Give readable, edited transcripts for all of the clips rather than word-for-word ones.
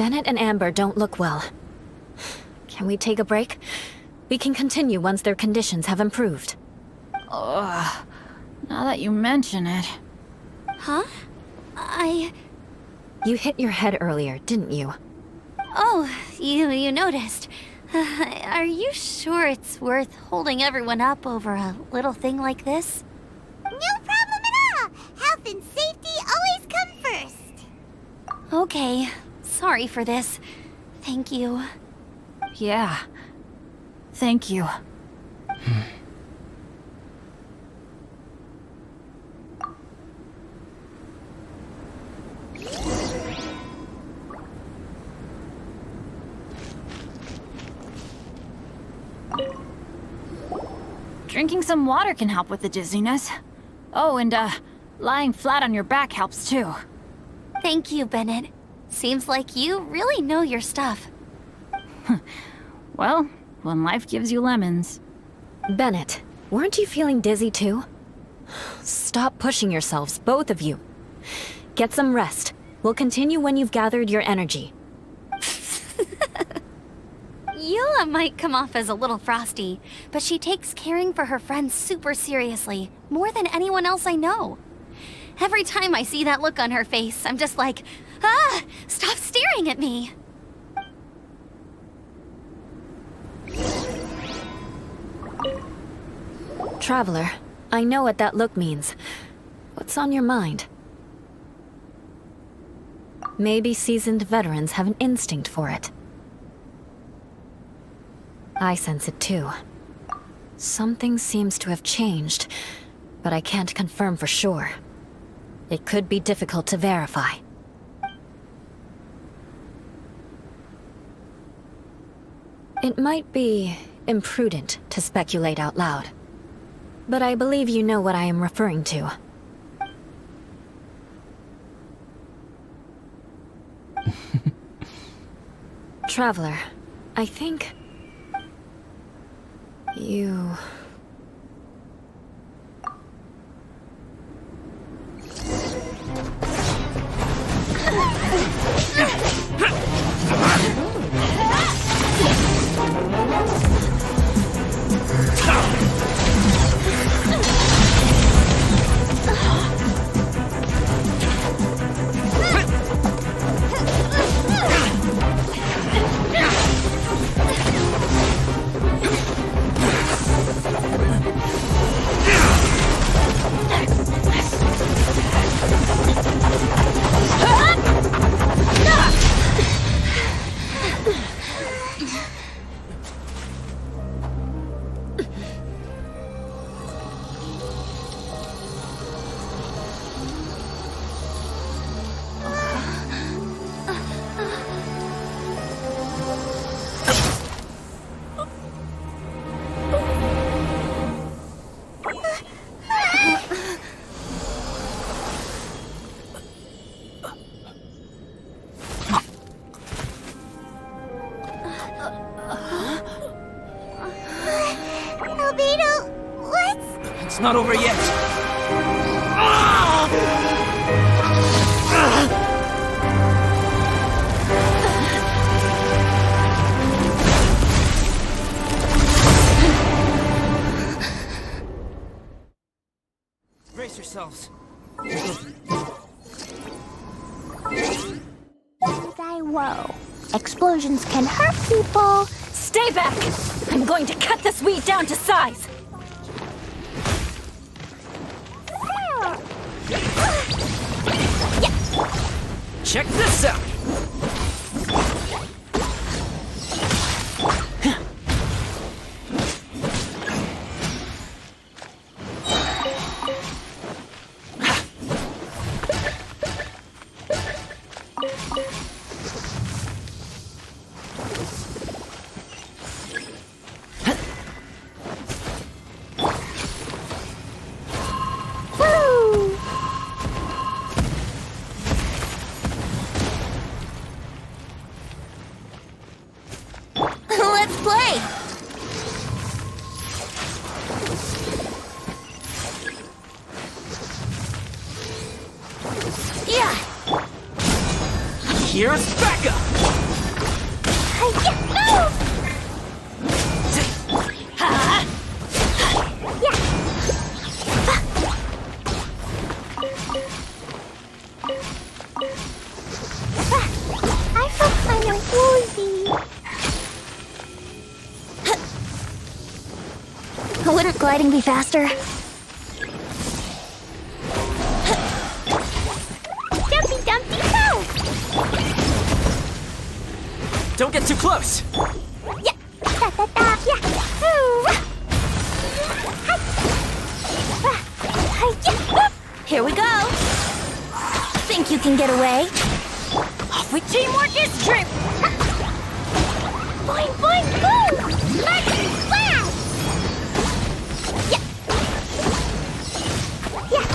Bennett and Amber don't look well. Can we take a break? We can continue once their conditions have improved. Ugh. Now that you mention it... Huh? You hit your head earlier, didn't you? Oh, you noticed. Are you sure it's worth holding everyone up over a little thing like this? No problem at all! Health and safety always come first! Okay, sorry for this. Thank you. Yeah. Thank you. Drinking some water can help with the dizziness. Oh, and lying flat on your back helps too. Thank you, Bennett. Seems like you really know your stuff. Well, when life gives you lemons. Bennett, weren't you feeling dizzy too? Stop pushing yourselves, both of you. Get some rest. We'll continue when you've gathered your energy. Yula might come off as a little frosty, but she takes caring for her friends super seriously, more than anyone else I know. Every time I see that look on her face, I'm just like, ah, stop staring at me. Traveler, I know what that look means. What's on your mind? Maybe seasoned veterans have an instinct for it. I sense it too. Something seems to have changed, but I can't confirm for sure. It could be difficult to verify. It might be imprudent to speculate out loud, but I believe you know what I am referring to. Traveler, I think... you... Albedo, what's... It's not over yet. Brace yourselves. Whoa. Explosions can hurt people. Stay back! I'm going to cut this weed down to size! Check this out. Let's play! Yeah! Here's backup. I feel kind of woozy. Wouldn't gliding be faster? Dumpy Dumpty go! Don't get too close! Yeah! Da da da! Yeah! Ooh. Yeah. Here we go! Think you can get away? Off with teamwork this trip! Boing, boing, boom! Magic flash! Yeah! Yeah!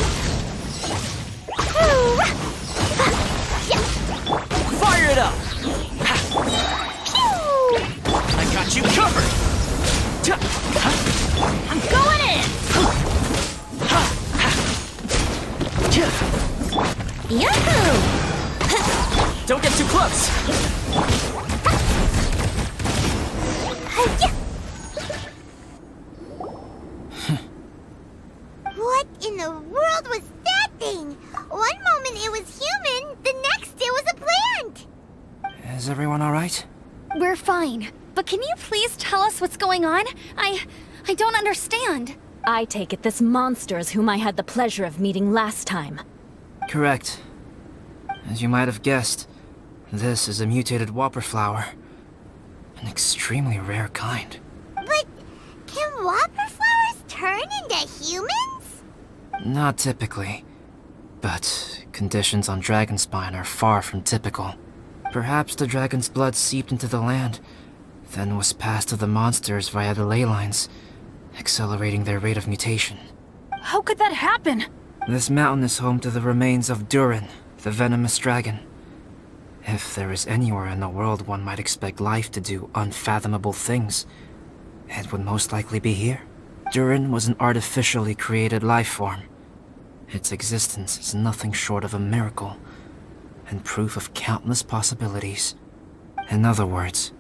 Ooh. Yeah! Fire it up! Pew! I got you covered! I'm going in! Yahoo! Don't get too close! Yeah. What in the world was that thing? One moment it was human, the next it was a plant! Is everyone alright? We're fine. But can you please tell us what's going on? I don't understand. I take it this monster is whom I had the pleasure of meeting last time. Correct. As you might have guessed, this is a mutated whopper flower. An extremely rare kind. But can whopper flowers turn into humans? Not typically. But conditions on Dragonspine are far from typical. Perhaps the dragon's blood seeped into the land, then was passed to the monsters via the ley lines, accelerating their rate of mutation. How could that happen? This mountain is home to the remains of Durin, the venomous dragon. If there is anywhere in the world one might expect life to do unfathomable things, it would most likely be here. Durin was an artificially created life form. Its existence is nothing short of a miracle, and proof of countless possibilities. In other words,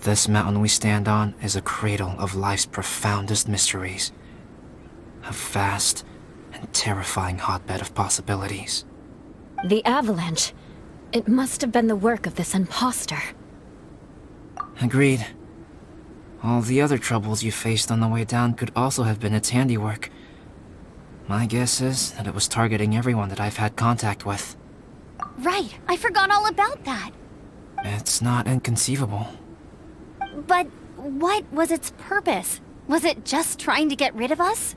this mountain we stand on is a cradle of life's profoundest mysteries. A vast and terrifying hotbed of possibilities. The avalanche. It must have been the work of this imposter. Agreed. All the other troubles you faced on the way down could also have been its handiwork. My guess is that it was targeting everyone that I've had contact with. Right, I forgot all about that. It's not inconceivable. But what was its purpose? Was it just trying to get rid of us?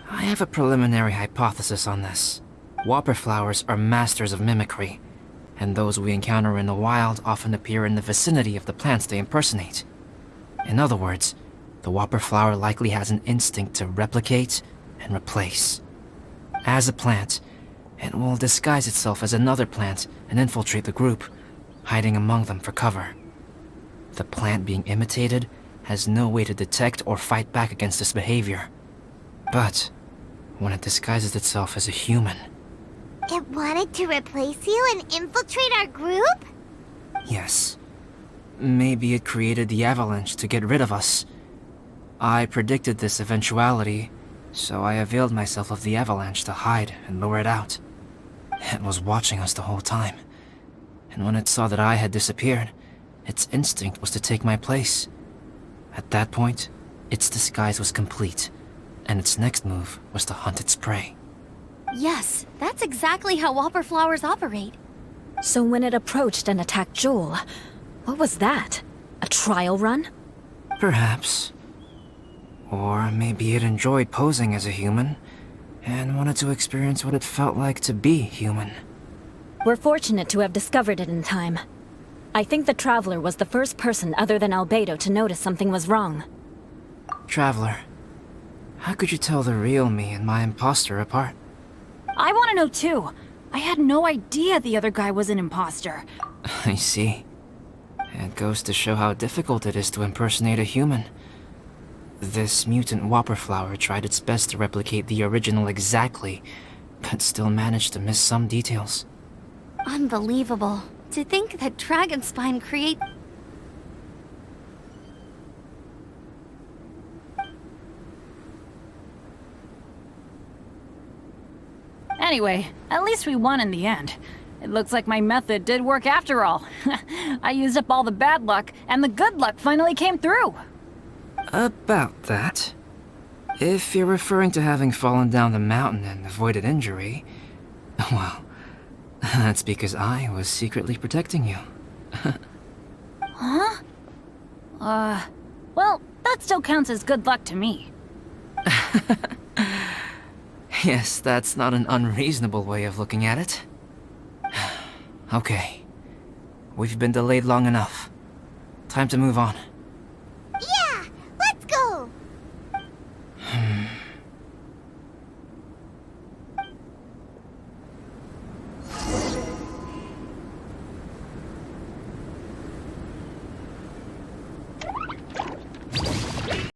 I have a preliminary hypothesis on this. Whopper flowers are masters of mimicry, and those we encounter in the wild often appear in the vicinity of the plants they impersonate. In other words, the whopper flower likely has an instinct to replicate and replace. As a plant, it will disguise itself as another plant and infiltrate the group, hiding among them for cover. The plant being imitated has no way to detect or fight back against this behavior. But when it disguises itself as a human, It wanted to replace you and infiltrate our group? yes, maybe it created the avalanche to get rid of us. I predicted this eventuality, so I availed myself of the avalanche to hide and lure it out. It was watching us the whole time, and when it saw that I had disappeared, its instinct was to take my place. At that point, its disguise was complete, and its next move was to hunt its prey. Yes, that's exactly how whopper flowers operate. So when it approached and attacked Jewel, what was that? A trial run? Perhaps. Or maybe it enjoyed posing as a human, and wanted to experience what it felt like to be human. We're fortunate to have discovered it in time. I think the Traveler was the first person other than Albedo to notice something was wrong. Traveler, how could you tell the real me and my imposter apart? I want to know too. I had no idea the other guy was an imposter. I see. It goes to show how difficult it is to impersonate a human. This mutant whopper flower tried its best to replicate the original exactly, but still managed to miss some details. Unbelievable. To think that dragon spine create... Anyway, at least we won in the end. It looks like my method did work after all. I used up all the bad luck, and the good luck finally came through. About that. If you're referring to having fallen down the mountain and avoided injury, well, that's because I was secretly protecting you. Huh? Well, that still counts as good luck to me. Yes, that's not an unreasonable way of looking at it. Okay. We've been delayed long enough. Time to move on.